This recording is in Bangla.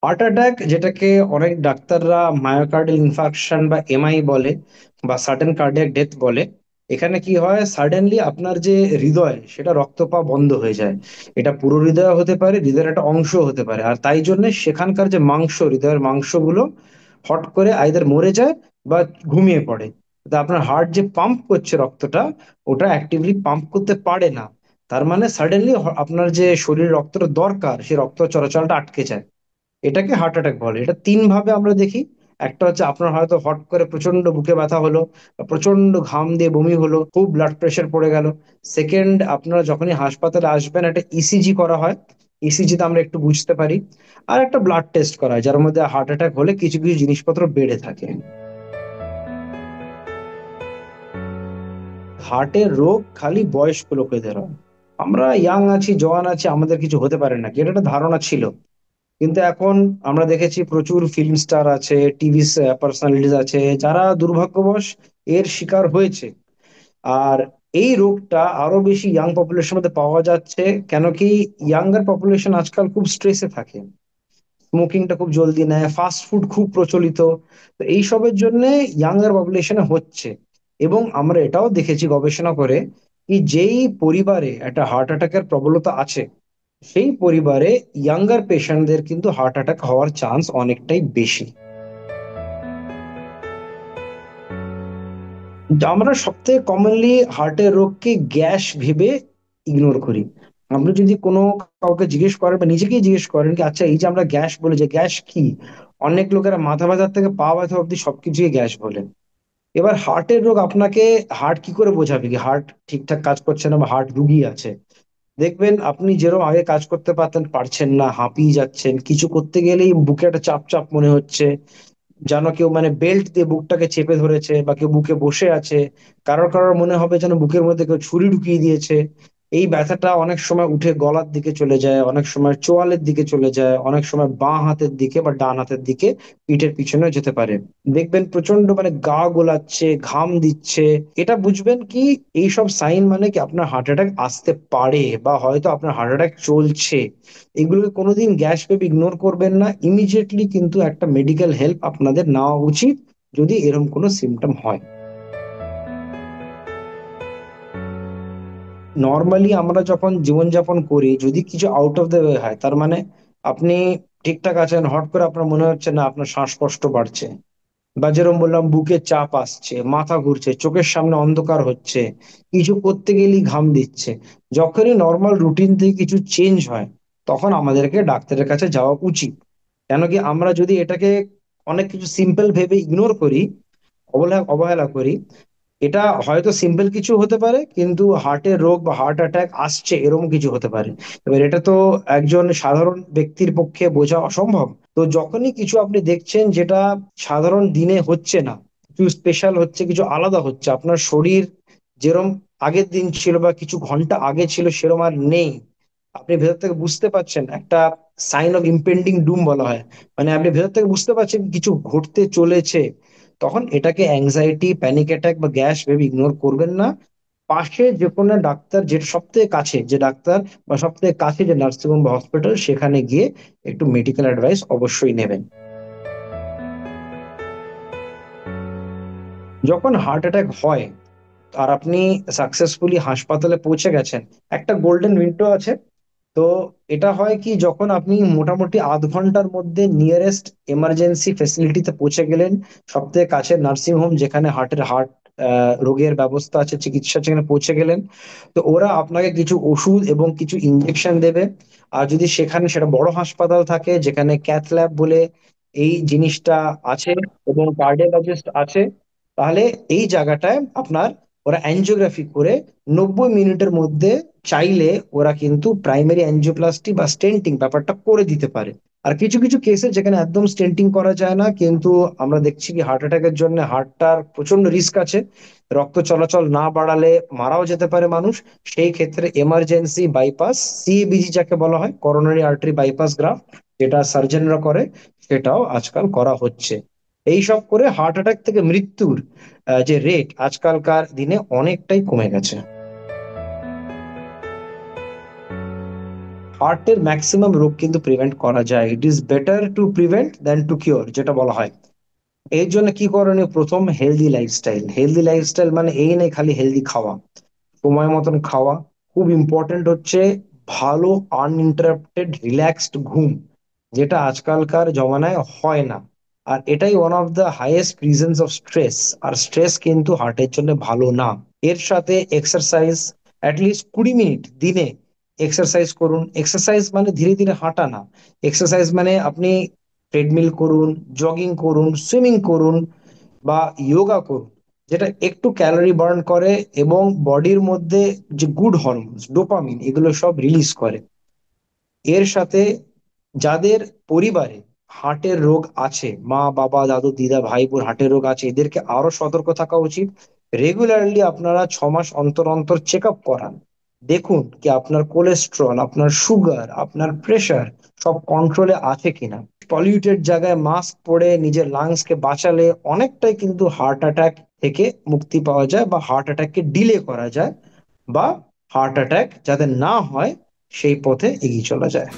হার্ট অ্যাটাক, যেটাকে অনেক ডাক্তাররা মায়োকার্ডিয়াল ইনফার্কশন বা এমআই বলে, বা সাডেন কার্ডিয়াক ডেথ বলে। এখানে কি হয়, সাডেনলি আপনার যে হৃদয় সেটা রক্ত পাওয়া বন্ধ হয়ে যায়। এটা পুরো হৃদয় হতে পারে, হৃদয়ের একটা অংশ হতে পারে, আর তাই জন্য সেখানকার যে মাংস, হৃদয়ের মাংসগুলো হট করে আইদার মরে যায় বা ঘুমিয়ে পড়ে। তা আপনার হার্ট যে পাম্প করছে রক্তটা, ওটা অ্যাক্টিভলি পাম্প করতে পারে না। তার মানে সাডেনলি আপনার যে শরীরে রক্তটা দরকার, সেই রক্ত চলাচলটা আটকে যায়। এটাকে হার্ট অ্যাটাক বলে। এটা তিন ভাবে আমরা দেখি। একটা হচ্ছে আপনার হয়তো হট করে প্রচন্ড বুকে ব্যথা হলো, বা প্রচন্ড ঘাম দিয়ে বমি হলো, খুব ব্লাড প্রেশার পড়ে গেল। সেকেন্ড, আপনারা যখনই হাসপাতালে আসবেন একটা ইসিজি করা হয়। ইসিজিতে আমরা একটু বুঝতে পারি। আর একটা ব্লাড টেস্ট করা হয়, যার মধ্যে হার্ট অ্যাটাক হলে কিছু কিছু জিনিসপত্র বেড়ে থাকে। হার্টের রোগ খালি বয়স্ক লোকেদের হয়। আমরা ইয়াং আছি, জওয়ান আছি, আমাদের কিছু হতে পারে না, এটা একটা ধারণা ছিল। কিন্তু এখন আমরা দেখেছি প্রচুর ফিল্ম স্টার আছে, টিভি পার্সোনালিটিস আছে, যারা দুর্ভাগ্যবশ এর শিকার হয়েছে। আর এই রোগটা আরো বেশি ইয়াং পপুলেশনের মধ্যে পাওয়া যাচ্ছে। কেন কি, ইয়াঙ্গার পপুলেশন আজকাল খুব স্ট্রেসে থাকে, স্মোকিংটা খুব জলদি নেয়, ফাস্ট ফুড খুব প্রচলিত। তো এইসবের জন্য ইয়াঙ্গার পপুলেশনে হচ্ছে। এবং আমরা এটাও দেখেছি গবেষণা করে, কি যেই পরিবারে একটা হার্ট অ্যাটাকের প্রবলতা আছে, সেই পরিবারে ইয়াঙ্গার পেশেন্টদের কিন্তু হার্ট অ্যাটাক হওয়ার চান্স অনেকটাই বেশি। আমরা সবথেকে কমনলি হার্টের রোগকে গ্যাস ভেবে ইগনোর করি। আপনি যদি কোনো কাউকে জিজ্ঞেস করেন বা নিজেকেই জিজ্ঞেস করেন কি আচ্ছা, এই যে আমরা গ্যাস বলে, যে গ্যাস কি, অনেক লোকেরা মাথা ব্যথার থেকে পা ব্যথা অব্দি সবকিছুই গ্যাস বলে। এবার হার্টের রোগ আপনাকে হার্ট কি করে বোঝাবে কি হার্ট ঠিকঠাক কাজ করছে না বা হার্ট রুগী আছে? দেখবেন আপনি যেরকম আগে কাজ করতে পারতেন, পারছেন না, হাঁপিয়ে যাচ্ছেন, কিছু করতে গেলেই বুকে একটা চাপ চাপ মনে হচ্ছে, যেন কেউ মানে বেল্ট দিয়ে বুকটাকে চেপে ধরেছে, বা কেউ বুকে বসে আছে। কারোর কারোর মনে হবে যেন বুকের মধ্যে কেউ ছুরি ঢুকিয়ে দিয়েছে। এই ব্যথাটা অনেক সময় উঠে গলার দিকে চলে যায়, অনেক সময় চোয়ালের দিকে চলে যায়, অনেক সময় বাঁ হাতের দিকে বা ডান হাতের দিকে, পিঠের পিছনে যেতে পারে। দেখবেন প্রচন্ড মানে গা গোলাচ্ছে, ঘাম দিচ্ছে। এটা বুঝবেন কি এইসব সাইন মানে কি আপনার হার্ট অ্যাটাক আসতে পারে, বা হয়তো আপনার হার্ট অ্যাটাক চলছে। এগুলোকে কোনোদিন গ্যাস ভেবে ইগনোর করবেন না, ইমিডিয়েটলি কিন্তু একটা মেডিকেল হেল্প আপনাদের নেওয়া উচিত যদি এরকম কোনো সিমটম হয়। নর্মালি আমরা যখন জীবনযাপন করি, যদি কিছু আউট অফ দ্য ওয়ে হয়, তার মানে আপনি ঠিকঠাক আছেন, হট করে আপনার মনে হচ্ছে না আপনার শ্বাসকষ্ট বাড়ছে, বা যেরকম বললাম বুকে চাপ আসছে, মাথা ঘুরছে, চোখের সামনে অন্ধকার হচ্ছে, কিছু করতে গেলেই ঘাম দিচ্ছে, যখনই নর্মাল রুটিন থেকে কিছু চেঞ্জ হয়, তখন আমাদেরকে ডাক্তারের কাছে যাওয়া উচিত। কেন কি আমরা যদি এটাকে অনেক কিছু সিম্পল ভেবে ইগনোর করি, অবহেলা অবহেলা করি, এটা হয়তো সিম্পল কিছু হতে পারে, কিন্তু হার্টের রোগ বা হার্ট অ্যাটাক আসছে এরকম কিছু হতে পারে। এবার এটা তো একজন সাধারণ ব্যক্তির পক্ষে বোঝা অসম্ভব। তো যখনই কিছু আপনি দেখছেন যেটা সাধারণ দিনে হচ্ছে না, কিছু স্পেশাল হচ্ছে, কিছু আলাদা হচ্ছে, আপনার শরীর যেরম আগের দিন ছিল বা কিছু ঘন্টা আগে ছিল সেরম আর নেই, আপনি ভেতর থেকে বুঝতে পারছেন, একটা সাইন অফ ইম্পেন্ডিং ডুম বলা হয়, মানে আপনি ভেতর থেকে বুঝতে পারছেন কিছু ঘটতে চলেছে, তখন এটাকে অ্যাংজাইটি, প্যানিক অ্যাটাক বা গ্যাস ভেবে ইগনোর করবেন না। পাশে যে কোনো ডাক্তার, যে সব থেকে কাছে যে ডাক্তার বা সব থেকে কাছে যে নার্সিংহোম বা হসপিটাল, সেখানে গিয়ে একটু মেডিকেল অ্যাডভাইস অবশ্যই নেবেন। যখন হার্ট অ্যাটাক হয় আর আপনি সাকসেসফুলি হাসপাতালে পৌঁছে গেছেন, একটা গোল্ডেন উইন্ডো আছে। তো এটা হয় কি, যখন আপনি মোটামুটি আধ ঘন্টার মধ্যে নিয়ারেস্ট এমার্জেন্সি ফেসিলিটিতে পৌঁছে গেলেন, সব থেকে কাছে নার্সিং হোম যেখানে হার্ট রোগের ব্যবস্থা আছে, চিকিৎসা, সেখানে পৌঁছে গেলেন, তো ওরা আপনাকে কিছু ওষুধ এবং কিছু ইনজেকশন দেবে। আর যদি সেখানে সেটা বড় হাসপাতাল থাকে যেখানে ক্যাথ ল্যাব বলে এই জিনিসটা আছে এবং কার্ডিওলজিস্ট আছে, তাহলে এই জায়গাটায় আপনার ওরা অ্যাঞ্জিওগ্রাফি করে 90 মিনিটের মধ্যে চাইলে ওরা কিন্তু প্রাইমারি অ্যাঞ্জিওপ্লাস্টি বা স্টেন্টিং ব্যাপারটা করে দিতে পারে। আর কিছু কিছু কেসে যেখানে একদম স্টেন্টিং করা যায় না, কিন্তু আমরা দেখছি কি হার্ট অ্যাটাকের জন্য হার্টটার প্রচন্ড রিস্ক আছে, রক্ত চলাচল না বাড়ালে মারাও যেতে পারে মানুষ, সেই ক্ষেত্রে এমার্জেন্সি বাইপাস, সিএবিজি যাকে বলা হয়, করোনারি আর্টারি বাইপাস গ্রাফট, যেটা সার্জনরা করে, সেটাও আজকাল করা হচ্ছে। এই সব করে হার্ট অ্যাটাক থেকে মৃত্যুর যে রেট আজকালকার দিনে অনেকটাই কমে গেছে। হার্টের ম্যাক্সিমাম রোগ কিন্তু প্রিভেন্ট করা যায়। It is better to prevent than two cure, যেটা বলা হয়। এর জন্য কি করণীয়? প্রথম, হেলদি লাইফস্টাইল। হেলদি লাইফস্টাইল মানে এই নেই খালি হেলদি খাওয়া, সময় মতন খাওয়া। খুব ইম্পর্টেন্ট হচ্ছে ভালো আনইন্টারাপ্টেড রিল্যাক্সড ঘুম, যেটা আজকালকার জমানায় হয় না। আর এটাই one of the highest reasons of stress. আর স্ট্রেস কিন্তু হার্টের জন্য ভালো না। এর সাথে এক্সারসাইজ, অ্যাটলিস্ট 20 মিনিট দিনে এক্সারসাইজ করুন। এক্সারসাইজ মানে ধীরে ধীরে হাঁটা না। এক্সারসাইজ মানে আপনি ট্রেডমিল করুন, জগিং করুন, সুইমিং করুন, বা যোগা করুন, যেটা একটু ক্যালোরি বার্ন করে এবং বডির মধ্যে যে গুড হরমোনস ডোপামিন এগুলো সব রিলিজ করে। এর সাথে যাদের পরিবারে হার্টের রোগ আছে, মা বাবা দাদু দিদা ভাই বোন হার্টের রোগ আছে, এদেরকে আরো সতর্ক থাকা উচিত। রেগুলারলি আপনারা 6 মাস অন্তর অন্তর চেক আপ করান। দেখুন কি আপনার কোলেস্ট্রল, আপনার সুগার, আপনার প্রেশার সব কন্ট্রোলে আছে কিনা। পলিউটেড জায়গায় মাস্ক পরে নিজের লাংস কে বাঁচালে অনেকটাই কিন্তু হার্ট অ্যাটাক থেকে মুক্তি পাওয়া যায়, বা হার্ট অ্যাটাককে ডিলে করা যায়, বা হার্ট অ্যাটাক যাতে না হয় সেই পথে এগিয়ে চলা যায়।